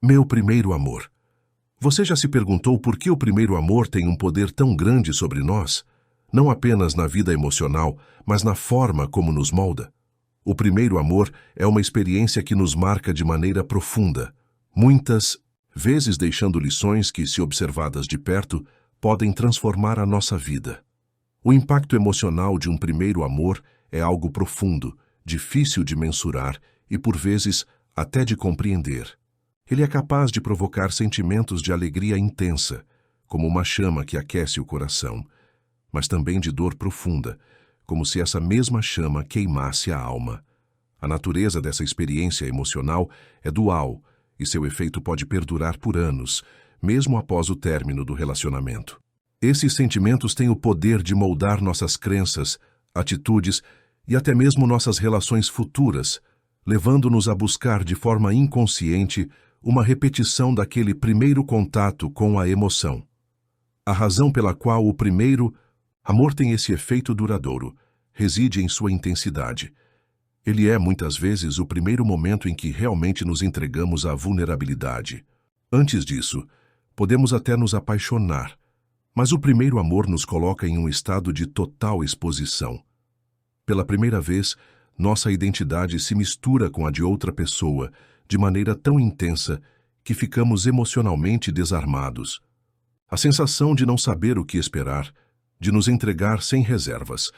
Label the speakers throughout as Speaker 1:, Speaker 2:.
Speaker 1: Meu primeiro amor. Você já se perguntou por que o primeiro amor tem um poder tão grande sobre nós? Não apenas na vida emocional, mas na forma como nos molda. O primeiro amor é uma experiência que nos marca de maneira profunda, muitas vezes deixando lições que, se observadas de perto, podem transformar a nossa vida. O impacto emocional de um primeiro amor é algo profundo, difícil de mensurar e, por vezes, até de compreender. Ele é capaz de provocar sentimentos de alegria intensa, como uma chama que aquece o coração, mas também de dor profunda, como se essa mesma chama queimasse a alma. A natureza dessa experiência emocional é dual e seu efeito pode perdurar por anos, mesmo após o término do relacionamento. Esses sentimentos têm o poder de moldar nossas crenças, atitudes e até mesmo nossas relações futuras, levando-nos a buscar de forma inconsciente uma repetição daquele primeiro contato com a emoção. A razão pela qual o primeiro amor tem esse efeito duradouro reside em sua intensidade. Ele é, muitas vezes, o primeiro momento em que realmente nos entregamos à vulnerabilidade. Antes disso, podemos até nos apaixonar, mas o primeiro amor nos coloca em um estado de total exposição. Pela primeira vez, nossa identidade se mistura com a de outra pessoa de maneira tão intensa que ficamos emocionalmente desarmados. A sensação de não saber o que esperar, de nos entregar sem reservas,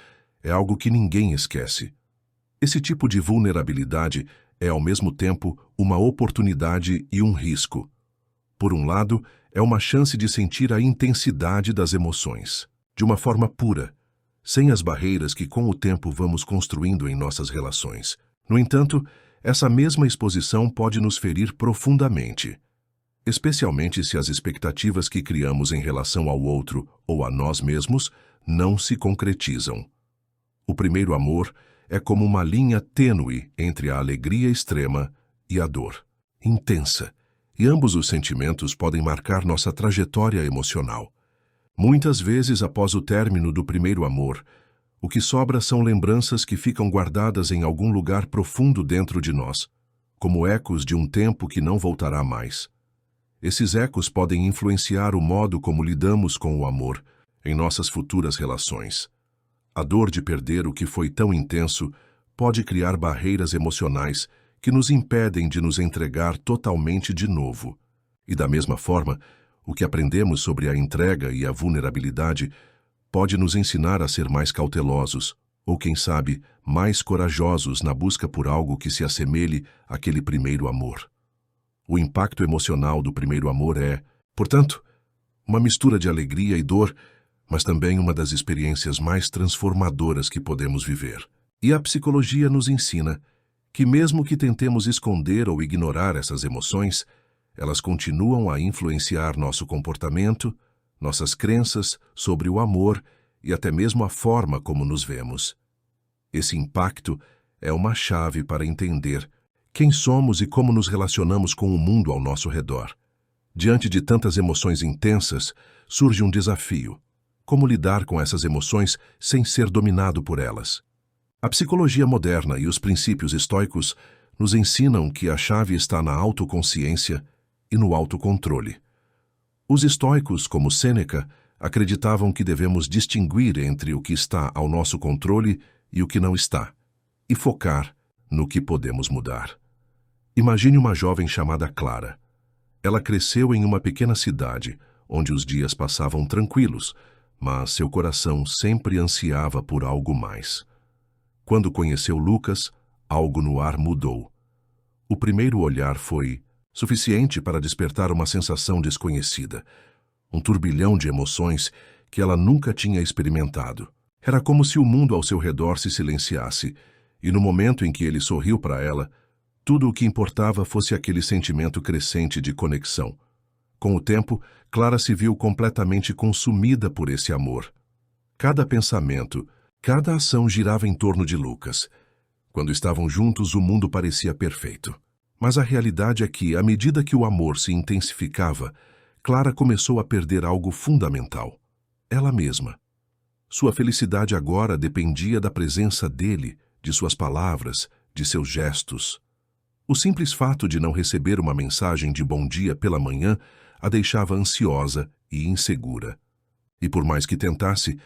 Speaker 1: é algo que ninguém esquece. Esse tipo de vulnerabilidade é, ao mesmo tempo, uma oportunidade e um risco. Por um lado, é uma chance de sentir a intensidade das emoções, de uma forma pura, sem as barreiras que com o tempo vamos construindo em nossas relações. No entanto, essa mesma exposição pode nos ferir profundamente, especialmente se as expectativas que criamos em relação ao outro ou a nós mesmos não se concretizam. O primeiro amor é como uma linha tênue entre a alegria extrema e a dor intensa, e ambos os sentimentos podem marcar nossa trajetória emocional. Muitas vezes, após o término do primeiro amor, o que sobra são lembranças que ficam guardadas em algum lugar profundo dentro de nós, como ecos de um tempo que não voltará mais. Esses ecos podem influenciar o modo como lidamos com o amor em nossas futuras relações. A dor de perder o que foi tão intenso pode criar barreiras emocionais que nos impedem de nos entregar totalmente de novo. E da mesma forma, o que aprendemos sobre a entrega e a vulnerabilidade pode nos ensinar a ser mais cautelosos, ou quem sabe, mais corajosos na busca por algo que se assemelhe àquele primeiro amor. O impacto emocional do primeiro amor é, portanto, uma mistura de alegria e dor, mas também uma das experiências mais transformadoras que podemos viver. E a psicologia nos ensina que mesmo que tentemos esconder ou ignorar essas emoções, elas continuam a influenciar nosso comportamento, nossas crenças sobre o amor e até mesmo a forma como nos vemos. Esse impacto é uma chave para entender quem somos e como nos relacionamos com o mundo ao nosso redor. Diante de tantas emoções intensas, surge um desafio: como lidar com essas emoções sem ser dominado por elas? A psicologia moderna e os princípios estoicos nos ensinam que a chave está na autoconsciência e no autocontrole. Os estoicos, como Sêneca, acreditavam que devemos distinguir entre o que está ao nosso controle e o que não está, e focar no que podemos mudar. Imagine uma jovem chamada Clara. Ela cresceu em uma pequena cidade, onde os dias passavam tranquilos, mas seu coração sempre ansiava por algo mais. Quando conheceu Lucas, algo no ar mudou. O primeiro olhar foi suficiente para despertar uma sensação desconhecida, um turbilhão de emoções que ela nunca tinha experimentado. Era como se o mundo ao seu redor se silenciasse, e no momento em que ele sorriu para ela, tudo o que importava fosse aquele sentimento crescente de conexão. Com o tempo, Clara se viu completamente consumida por esse amor. Cada pensamento, cada ação girava em torno de Lucas. Quando estavam juntos, o mundo parecia perfeito. Mas a realidade é que, à medida que o amor se intensificava, Clara começou a perder algo fundamental: ela mesma. Sua felicidade agora dependia da presença dele, de suas palavras, de seus gestos. O simples fato de não receber uma mensagem de bom dia pela manhã a deixava ansiosa e insegura. E por mais que tentasse,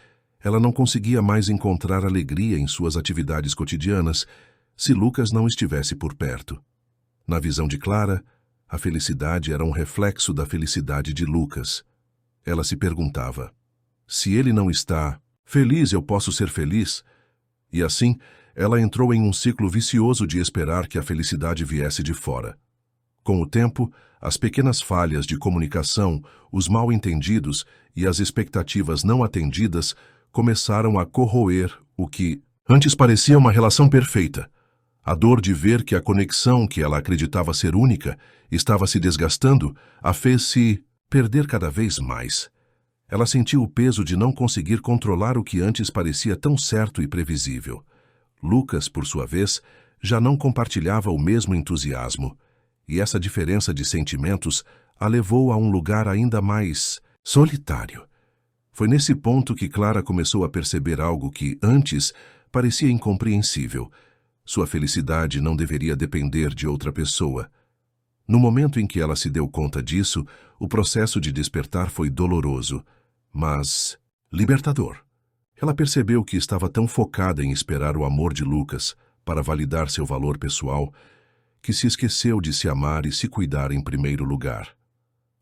Speaker 1: ela não conseguia mais encontrar alegria em suas atividades cotidianas se Lucas não estivesse por perto. Na visão de Clara, a felicidade era um reflexo da felicidade de Lucas. Ela se perguntava: se ele não está feliz, eu posso ser feliz? E assim, ela entrou em um ciclo vicioso de esperar que a felicidade viesse de fora. Com o tempo, as pequenas falhas de comunicação, os mal-entendidos e as expectativas não atendidas começaram a corroer o que antes parecia uma relação perfeita. A dor de ver que a conexão que ela acreditava ser única estava se desgastando a fez-se perder cada vez mais. Ela sentiu o peso de não conseguir controlar o que antes parecia tão certo e previsível. Lucas, por sua vez, já não compartilhava o mesmo entusiasmo, e essa diferença de sentimentos a levou a um lugar ainda mais solitário. Foi nesse ponto que Clara começou a perceber algo que, antes, parecia incompreensível. Sua felicidade não deveria depender de outra pessoa. No momento em que ela se deu conta disso, o processo de despertar foi doloroso, mas libertador. Ela percebeu que estava tão focada em esperar o amor de Lucas para validar seu valor pessoal, que se esqueceu de se amar e se cuidar em primeiro lugar.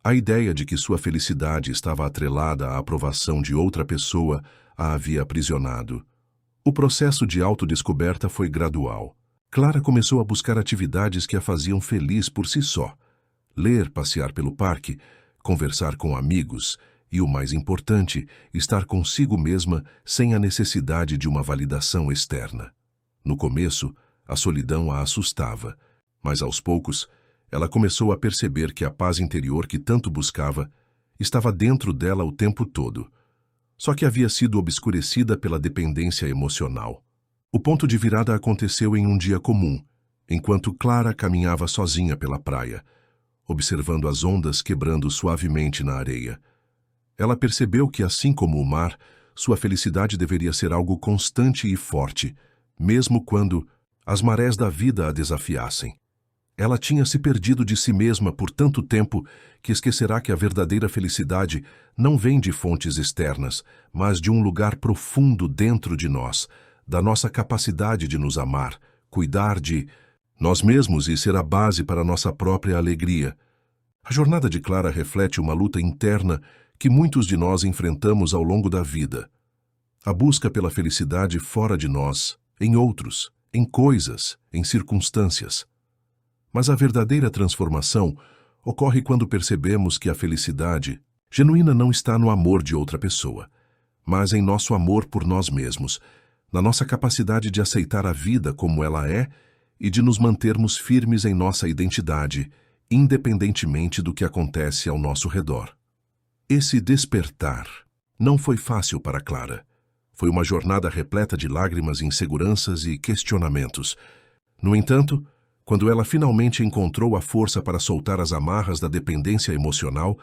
Speaker 1: A ideia de que sua felicidade estava atrelada à aprovação de outra pessoa a havia aprisionado. O processo de autodescoberta foi gradual. Clara começou a buscar atividades que a faziam feliz por si só. Ler, passear pelo parque, conversar com amigos e, o mais importante, estar consigo mesma sem a necessidade de uma validação externa. No começo, a solidão a assustava, mas aos poucos, ela começou a perceber que a paz interior que tanto buscava estava dentro dela o tempo todo, só que havia sido obscurecida pela dependência emocional. O ponto de virada aconteceu em um dia comum, enquanto Clara caminhava sozinha pela praia, observando as ondas quebrando suavemente na areia. Ela percebeu que, assim como o mar, sua felicidade deveria ser algo constante e forte, mesmo quando as marés da vida a desafiassem. Ela tinha se perdido de si mesma por tanto tempo que esquecerá que a verdadeira felicidade não vem de fontes externas, mas de um lugar profundo dentro de nós, da nossa capacidade de nos amar, cuidar de nós mesmos e ser a base para nossa própria alegria. A jornada de Clara reflete uma luta interna que muitos de nós enfrentamos ao longo da vida. A busca pela felicidade fora de nós, em outros, em coisas, em circunstâncias. Mas a verdadeira transformação ocorre quando percebemos que a felicidade genuína não está no amor de outra pessoa, mas em nosso amor por nós mesmos, na nossa capacidade de aceitar a vida como ela é e de nos mantermos firmes em nossa identidade, independentemente do que acontece ao nosso redor. Esse despertar não foi fácil para Clara. Foi uma jornada repleta de lágrimas, inseguranças e questionamentos. No entanto, quando ela finalmente encontrou a força para soltar as amarras da dependência emocional,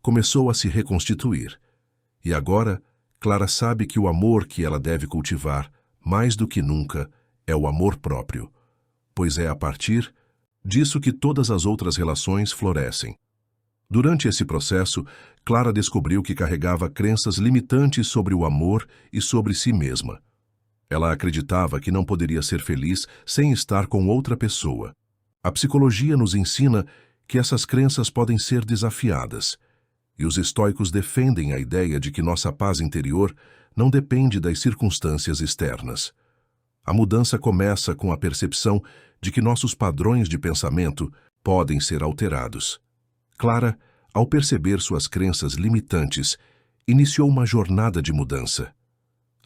Speaker 1: começou a se reconstituir. E agora, Clara sabe que o amor que ela deve cultivar, mais do que nunca, é o amor próprio, pois é a partir disso que todas as outras relações florescem. Durante esse processo, Clara descobriu que carregava crenças limitantes sobre o amor e sobre si mesma. Ela acreditava que não poderia ser feliz sem estar com outra pessoa. A psicologia nos ensina que essas crenças podem ser desafiadas, e os estoicos defendem a ideia de que nossa paz interior não depende das circunstâncias externas. A mudança começa com a percepção de que nossos padrões de pensamento podem ser alterados. Clara, ao perceber suas crenças limitantes, iniciou uma jornada de mudança.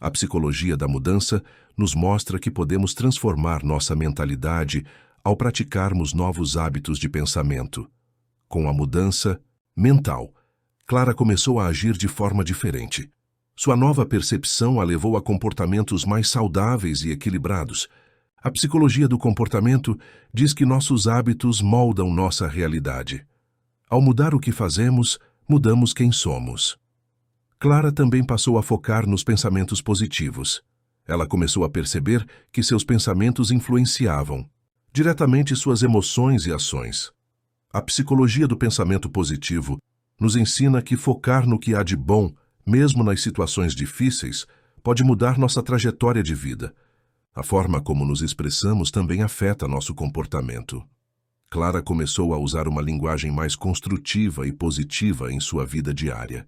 Speaker 1: A psicologia da mudança nos mostra que podemos transformar nossa mentalidade ao praticarmos novos hábitos de pensamento. Com a mudança mental, Clara começou a agir de forma diferente. Sua nova percepção a levou a comportamentos mais saudáveis e equilibrados. A psicologia do comportamento diz que nossos hábitos moldam nossa realidade. Ao mudar o que fazemos, mudamos quem somos. Clara também passou a focar nos pensamentos positivos. Ela começou a perceber que seus pensamentos influenciavam diretamente suas emoções e ações. A psicologia do pensamento positivo nos ensina que focar no que há de bom, mesmo nas situações difíceis, pode mudar nossa trajetória de vida. A forma como nos expressamos também afeta nosso comportamento. Clara começou a usar uma linguagem mais construtiva e positiva em sua vida diária.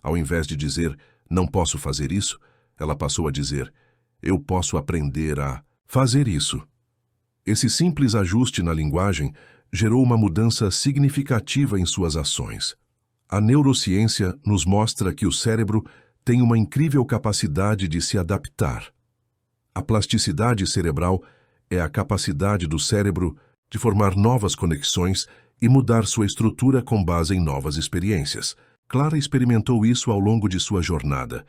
Speaker 1: Ao invés de dizer, não posso fazer isso, ela passou a dizer, eu posso aprender a fazer isso. Esse simples ajuste na linguagem gerou uma mudança significativa em suas ações. A neurociência nos mostra que o cérebro tem uma incrível capacidade de se adaptar. A plasticidade cerebral é a capacidade do cérebro de formar novas conexões e mudar sua estrutura com base em novas experiências. Clara experimentou isso ao longo de sua jornada,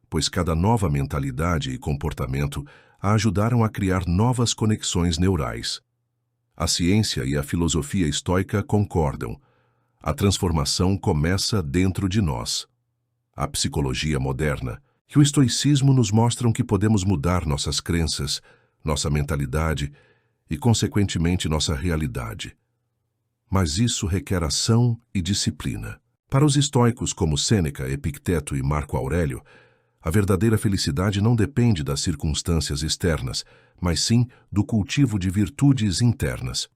Speaker 1: pois cada nova mentalidade e comportamento a ajudaram a criar novas conexões neurais. A ciência e a filosofia estoica concordam. A transformação começa dentro de nós. A psicologia moderna e o estoicismo nos mostram que podemos mudar nossas crenças, nossa mentalidade e, consequentemente, nossa realidade. Mas isso requer ação e disciplina. Para os estoicos como Sêneca, Epicteto e Marco Aurélio, a verdadeira felicidade não depende das circunstâncias externas, mas sim do cultivo de virtudes internas.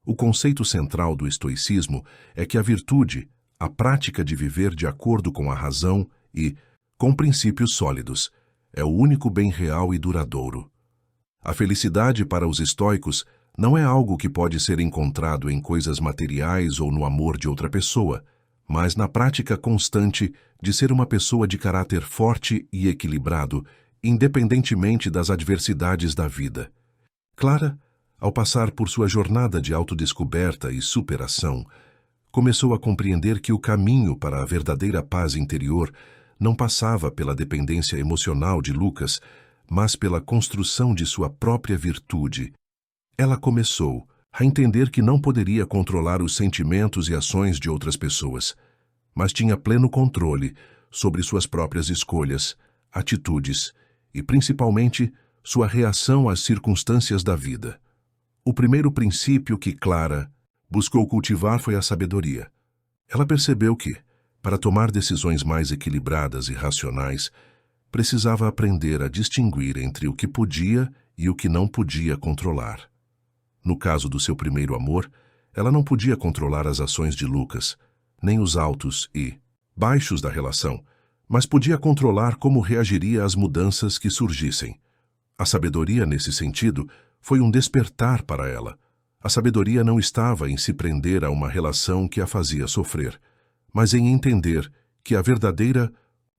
Speaker 1: O conceito central do estoicismo é que a virtude, a prática de viver de acordo com a razão e com princípios sólidos, é o único bem real e duradouro. A felicidade para os estoicos não é algo que pode ser encontrado em coisas materiais ou no amor de outra pessoa, mas na prática constante de ser uma pessoa de caráter forte e equilibrado, independentemente das adversidades da vida. Clara, ao passar por sua jornada de autodescoberta e superação, começou a compreender que o caminho para a verdadeira paz interior não passava pela dependência emocional de Lucas, mas pela construção de sua própria virtude. Ela começou a entender que não poderia controlar os sentimentos e ações de outras pessoas, mas tinha pleno controle sobre suas próprias escolhas, atitudes e, principalmente, sua reação às circunstâncias da vida. O primeiro princípio que Clara buscou cultivar foi a sabedoria. Ela percebeu que, para tomar decisões mais equilibradas e racionais, precisava aprender a distinguir entre o que podia e o que não podia controlar. No caso do seu primeiro amor, ela não podia controlar as ações de Lucas, nem os altos e baixos da relação, mas podia controlar como reagiria às mudanças que surgissem. A sabedoria, nesse sentido, foi um despertar para ela. A sabedoria não estava em se prender a uma relação que a fazia sofrer, mas em entender que a verdadeira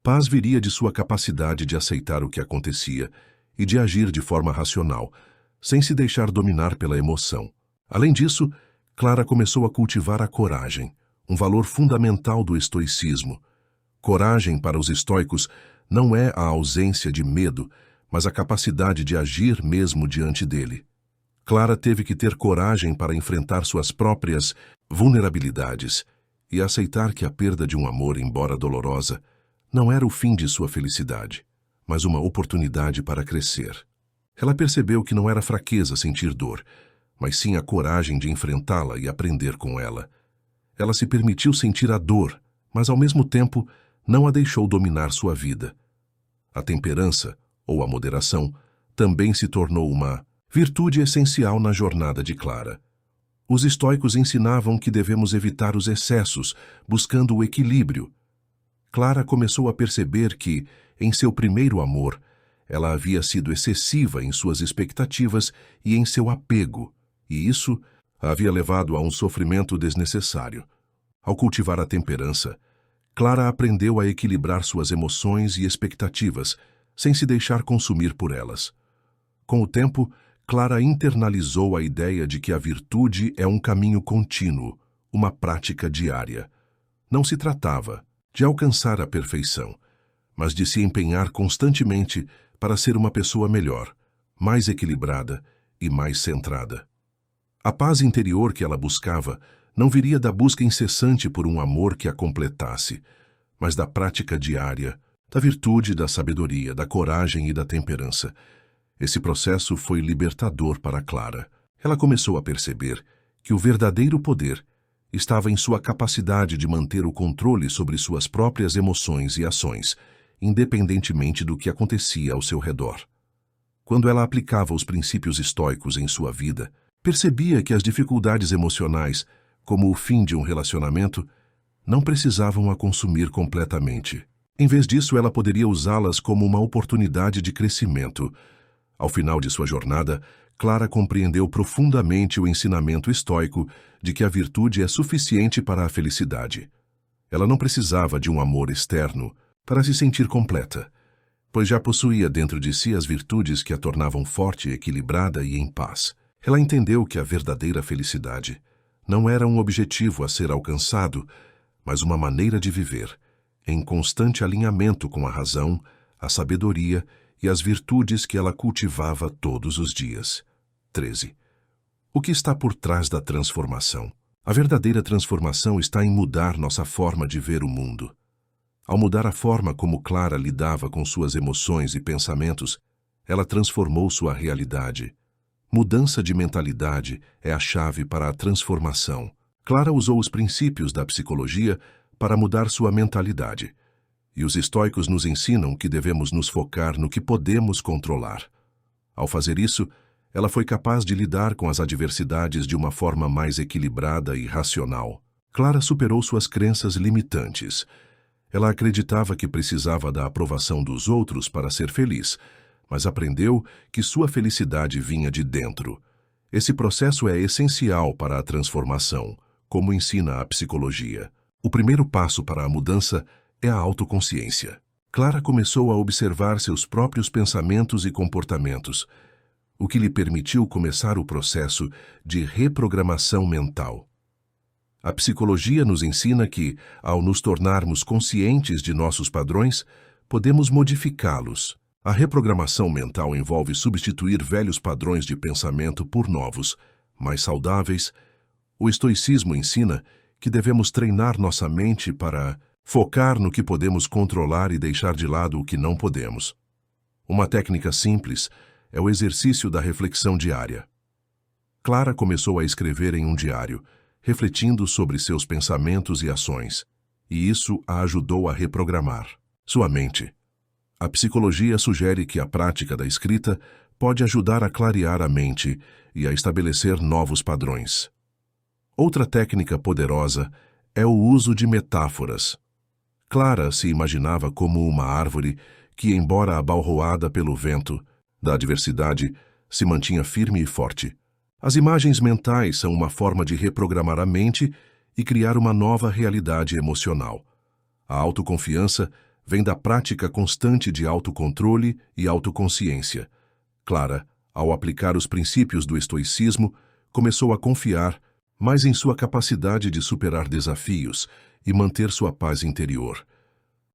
Speaker 1: paz viria de sua capacidade de aceitar o que acontecia e de agir de forma racional, sem se deixar dominar pela emoção. Além disso, Clara começou a cultivar a coragem, um valor fundamental do estoicismo. Coragem para os estoicos não é a ausência de medo, mas a capacidade de agir mesmo diante dele. Clara teve que ter coragem para enfrentar suas próprias vulnerabilidades e aceitar que a perda de um amor, embora dolorosa, não era o fim de sua felicidade, mas uma oportunidade para crescer. Ela percebeu que não era fraqueza sentir dor, mas sim a coragem de enfrentá-la e aprender com ela. Ela se permitiu sentir a dor, mas ao mesmo tempo não a deixou dominar sua vida. A temperança, ou a moderação, também se tornou uma virtude essencial na jornada de Clara. Os estoicos ensinavam que devemos evitar os excessos, buscando o equilíbrio. Clara começou a perceber que, em seu primeiro amor, ela havia sido excessiva em suas expectativas e em seu apego, e isso a havia levado a um sofrimento desnecessário. Ao cultivar a temperança, Clara aprendeu a equilibrar suas emoções e expectativas, sem se deixar consumir por elas. Com o tempo, Clara internalizou a ideia de que a virtude é um caminho contínuo, uma prática diária. Não se tratava de alcançar a perfeição, mas de se empenhar constantemente para ser uma pessoa melhor, mais equilibrada e mais centrada. A paz interior que ela buscava não viria da busca incessante por um amor que a completasse, mas da prática diária, da virtude, da sabedoria, da coragem e da temperança. Esse processo foi libertador para Clara. Ela começou a perceber que o verdadeiro poder estava em sua capacidade de manter o controle sobre suas próprias emoções e ações, independentemente do que acontecia ao seu redor. Quando ela aplicava os princípios estoicos em sua vida, percebia que as dificuldades emocionais, como o fim de um relacionamento, não precisavam a consumir completamente. Em vez disso, ela poderia usá-las como uma oportunidade de crescimento. Ao final de sua jornada, Clara compreendeu profundamente o ensinamento estoico de que a virtude é suficiente para a felicidade. Ela não precisava de um amor externo para se sentir completa, pois já possuía dentro de si as virtudes que a tornavam forte, equilibrada e em paz. Ela entendeu que a verdadeira felicidade não era um objetivo a ser alcançado, mas uma maneira de viver, em constante alinhamento com a razão, a sabedoria e as virtudes que ela cultivava todos os dias. 13. O que está por trás da transformação? A verdadeira transformação está em mudar nossa forma de ver o mundo. Ao mudar a forma como Clara lidava com suas emoções e pensamentos, ela transformou sua realidade. Mudança de mentalidade é a chave para a transformação. Clara usou os princípios da psicologia para mudar sua mentalidade. E os estoicos nos ensinam que devemos nos focar no que podemos controlar. Ao fazer isso, ela foi capaz de lidar com as adversidades de uma forma mais equilibrada e racional. Clara superou suas crenças limitantes. Ela acreditava que precisava da aprovação dos outros para ser feliz, mas aprendeu que sua felicidade vinha de dentro. Esse processo é essencial para a transformação, como ensina a psicologia. O primeiro passo para a mudança é a autoconsciência. Clara começou a observar seus próprios pensamentos e comportamentos, o que lhe permitiu começar o processo de reprogramação mental. A psicologia nos ensina que, ao nos tornarmos conscientes de nossos padrões, podemos modificá-los. A reprogramação mental envolve substituir velhos padrões de pensamento por novos, mais saudáveis. O estoicismo ensina que devemos treinar nossa mente para focar no que podemos controlar e deixar de lado o que não podemos. Uma técnica simples é o exercício da reflexão diária. Clara começou a escrever em um diário, refletindo sobre seus pensamentos e ações, e isso a ajudou a reprogramar sua mente. A psicologia sugere que a prática da escrita pode ajudar a clarear a mente e a estabelecer novos padrões. Outra técnica poderosa é o uso de metáforas. Clara se imaginava como uma árvore que, embora abalroada pelo vento da adversidade, se mantinha firme e forte. As imagens mentais são uma forma de reprogramar a mente e criar uma nova realidade emocional. A autoconfiança vem da prática constante de autocontrole e autoconsciência. Clara, ao aplicar os princípios do estoicismo, começou a confiar mais em sua capacidade de superar desafios e manter sua paz interior.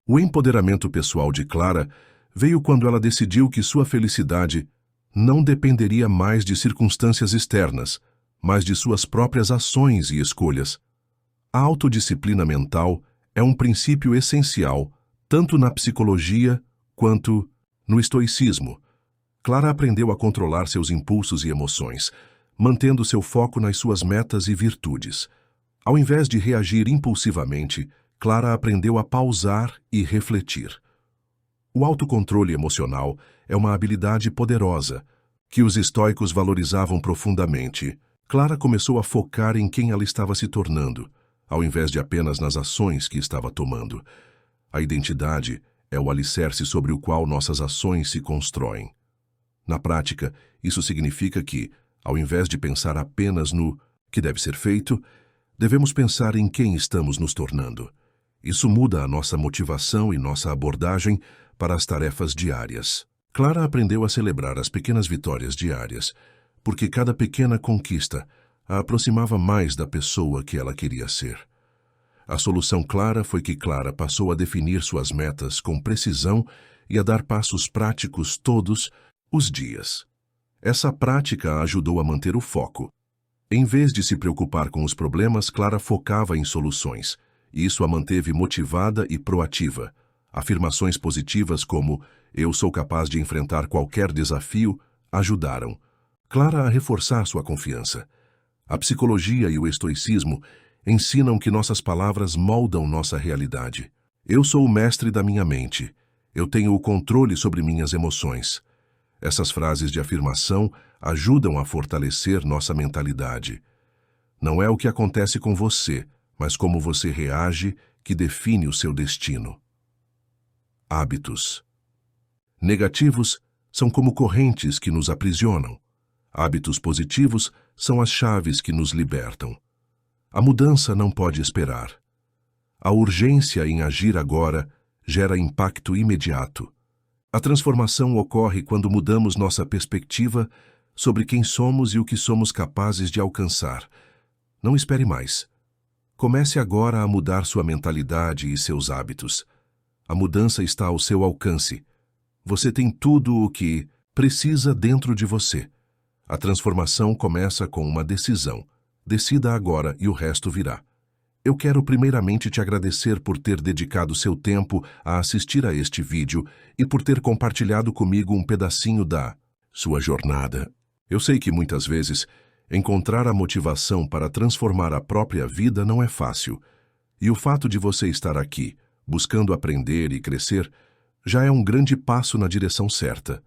Speaker 1: O empoderamento pessoal de Clara veio quando ela decidiu que sua felicidade não dependeria mais de circunstâncias externas, mas de suas próprias ações e escolhas. A autodisciplina mental é um princípio essencial tanto na psicologia quanto no estoicismo. Clara aprendeu a controlar seus impulsos e emoções, mantendo seu foco nas suas metas e virtudes. Ao invés de reagir impulsivamente, Clara aprendeu a pausar e refletir. O autocontrole emocional é uma habilidade poderosa que os estoicos valorizavam profundamente. Clara começou a focar em quem ela estava se tornando, ao invés de apenas nas ações que estava tomando. A identidade é o alicerce sobre o qual nossas ações se constroem. Na prática, isso significa que, ao invés de pensar apenas no que deve ser feito, devemos pensar em quem estamos nos tornando. Isso muda a nossa motivação e nossa abordagem para as tarefas diárias. Clara aprendeu a celebrar as pequenas vitórias diárias, porque cada pequena conquista a aproximava mais da pessoa que ela queria ser. A solução clara foi que Clara passou a definir suas metas com precisão e a dar passos práticos todos os dias. Essa prática a ajudou a manter o foco. Em vez de se preocupar com os problemas, Clara focava em soluções. Isso a manteve motivada e proativa. Afirmações positivas como "eu sou capaz de enfrentar qualquer desafio" ajudaram. Clara a reforçar sua confiança. A psicologia e o estoicismo ensinam que nossas palavras moldam nossa realidade. Eu sou o mestre da minha mente. Eu tenho o controle sobre minhas emoções. Essas frases de afirmação ajudam a fortalecer nossa mentalidade. Não é o que acontece com você, mas como você reage que define o seu destino. Hábitos. Negativos são como correntes que nos aprisionam. Hábitos positivos são as chaves que nos libertam. A mudança não pode esperar. A urgência em agir agora gera impacto imediato. A transformação ocorre quando mudamos nossa perspectiva sobre quem somos e o que somos capazes de alcançar. Não espere mais. Comece agora a mudar sua mentalidade e seus hábitos. A mudança está ao seu alcance. Você tem tudo o que precisa dentro de você. A transformação começa com uma decisão. Decida agora e o resto virá. Eu quero primeiramente te agradecer por ter dedicado seu tempo a assistir a este vídeo e por ter compartilhado comigo um pedacinho da sua jornada. Eu sei que muitas vezes encontrar a motivação para transformar a própria vida não é fácil. E o fato de você estar aqui, buscando aprender e crescer, já é um grande passo na direção certa.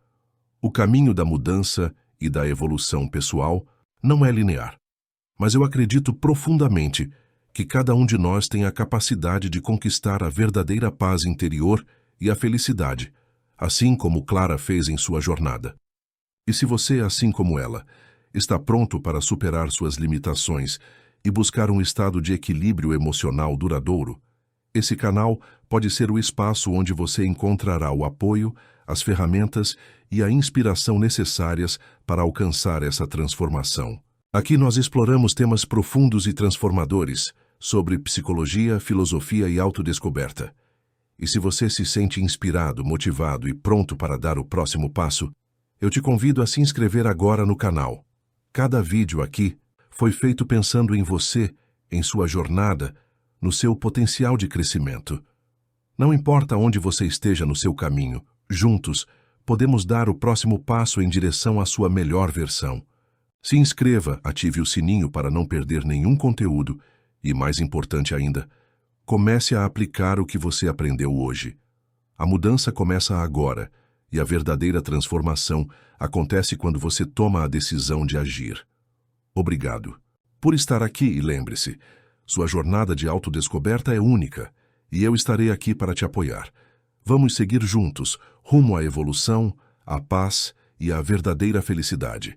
Speaker 1: O caminho da mudança e da evolução pessoal não é linear. Mas eu acredito profundamente que cada um de nós tem a capacidade de conquistar a verdadeira paz interior e a felicidade, assim como Clara fez em sua jornada. E se você, assim como ela, está pronto para superar suas limitações e buscar um estado de equilíbrio emocional duradouro, esse canal pode ser o espaço onde você encontrará o apoio, as ferramentas e a inspiração necessárias para alcançar essa transformação. Aqui nós exploramos temas profundos e transformadores sobre psicologia, filosofia e autodescoberta. E se você se sente inspirado, motivado e pronto para dar o próximo passo, eu te convido a se inscrever agora no canal. Cada vídeo aqui foi feito pensando em você, em sua jornada, no seu potencial de crescimento. Não importa onde você esteja no seu caminho, juntos podemos dar o próximo passo em direção à sua melhor versão. Se inscreva, ative o sininho para não perder nenhum conteúdo e, mais importante ainda, comece a aplicar o que você aprendeu hoje. A mudança começa agora e a verdadeira transformação acontece quando você toma a decisão de agir. Obrigado por estar aqui e lembre-se, sua jornada de autodescoberta é única e eu estarei aqui para te apoiar. Vamos seguir juntos, rumo à evolução, à paz e à verdadeira felicidade.